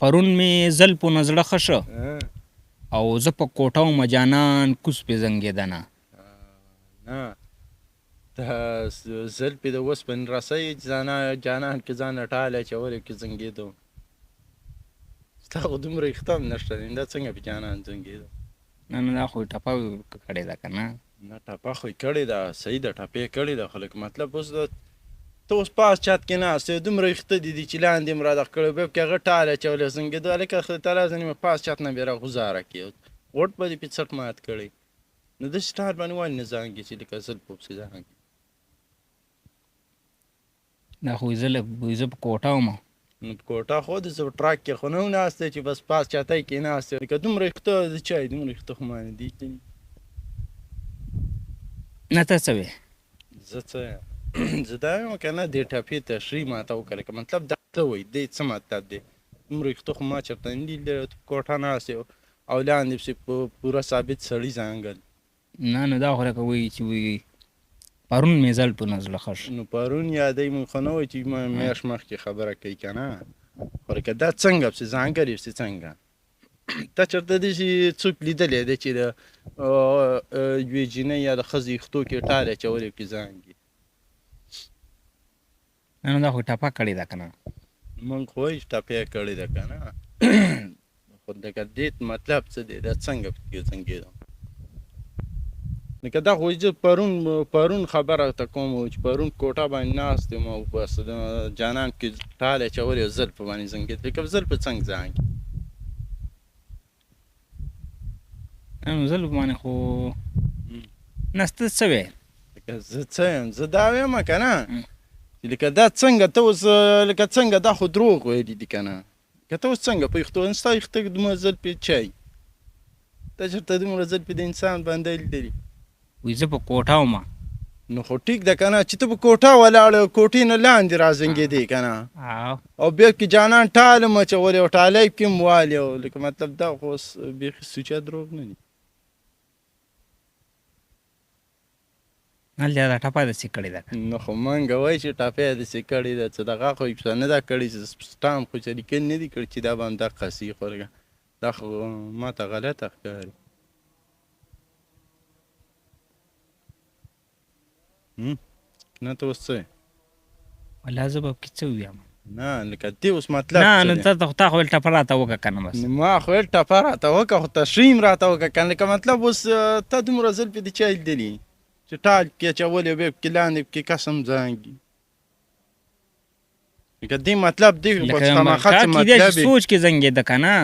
پرون مې زلفو نه زړه ښه شه او زه په کوټه ومه جانان کوس پې زنګېدنه. نه دا زلفې د اوسپنې رسۍ جانان کې ځان ټال اچولی کې زنګېدو. ستا خو دومره ویښته هم نشته دی، دا څنګه په جانان زنګېدو؟ نه نه دا خو یې ټپه کړې ده که نه. نه ټپه خو یې کړې ده، صحیح ده ټپې یې کړې ده، خو لکه مطلب اوس ته اوس پاس چت کې ناست یې، دومره ویښته دي چې لاندې م رادغ کړی بیا پکې هغه ټال اچولی زنګېدو. هلکه ته راځه مې پاس چت نه بیا راغوځاره کړې، غوټ به دې پې څټ مات کړی. نو داسې ټال باندې ولې نه زانګې چې لکه زلفو پسې زانګې؟ دا خو زه په کوټه ومه. نو په کوټه خو د زه په ټراک کې خو نه و ناست دی چې بس پاس چتۍ کې ناست دی. لکه دومره ویښته د چا یې دومره ویښته خو مانې دي. نه ته څه وې؟ زه څه یم زه دا یم که نه دې ټپې تشریح ماته وکړه، لکه مطلب دا څه وایي، دې څه مطلب دی؟ دومره ویښته خو ما چېرته نه دي لیدلي، په کوټه ناست یې او لاندې پسې پوره ثابت سړي زانګل. نه نه دا خو لکه وایي چې وایي پرون مې زلفو نه زړه ښه شه. نو پرون یادوي مونږ خو نه وایي چې میاشت مخکې خبره کوي که نه. خو لکه دا څنګه پسې زانګل یې پسې څنګه؟ تا چېرته داسې څوک لیدلی دی چې د یوې جینۍ یا د ښځې ویښتو کې ټال اچولی پکې زانګي؟ نه نه دا خو ټپه کړې ده که نه. مونږ خو وایو چې ټپه یې کړې ده که نه. خو لکه دې مطلب څه دی؟ دا څنګه پکې زنګېدم؟ لکه دا خو زه پرون خبره ته کوم چې پرون کوټه باندې ناست یم او بس جانان کې ټال اچولی او زلفو باندې زنګېد. لکه زلفو څنګه زانګي؟ نو زلفو باندې خو نه ته څه وې؟ لکه زه څه یم؟ زه دا ویم که نه چې لکه دا څنګه ته اوس لکه څنګه دا خو دروغ ویلي دي که نه. که ته اوس څنګه په ویښتو ستا ویښته دومره زلفې چای ته چېرته دومره زلفې د انسان باندې لیدلي؟ وایي زه په کوټه ومه. نو خو ټیک ده که نه چې ته په کوټه ولاړه کوټې نه لاندې را زنګېدې که نه، او بیا کې جانان ټال م اچولی او ټالی پکې م والي او لکه مطلب دا خو اوس بیخي سوچه دروغ نه دي. هلته دا ټپه داسې کړې ده. نو خو مونږ وایي چې ټپه یې داسې کړې ده، څه دغه خو یې نه ده کړې چې سټامپ خو چې لیکلي نه دي کړي چې دا به همدقسې خو دا خو ماته غلطه ښکاري. نه ته اوس څه یې؟ والله زه به پکې څه ووایم؟ نه لکه دې اوس مطلب نه نه تا خو ویل ټپه راته وکړه که نه بس. ما خو ویل ټپه راته وکړه خو تشریح م راته وکړه که نه. لکه مطلب اوس ته دومره زلفې د چا لیدلي چې ټال پکې اچولی او بیا پکې لاندې پکې کسم زانګي؟ لکه دې مطلب دې خامخا څه مطلب سوچ کې زنګېده که نه.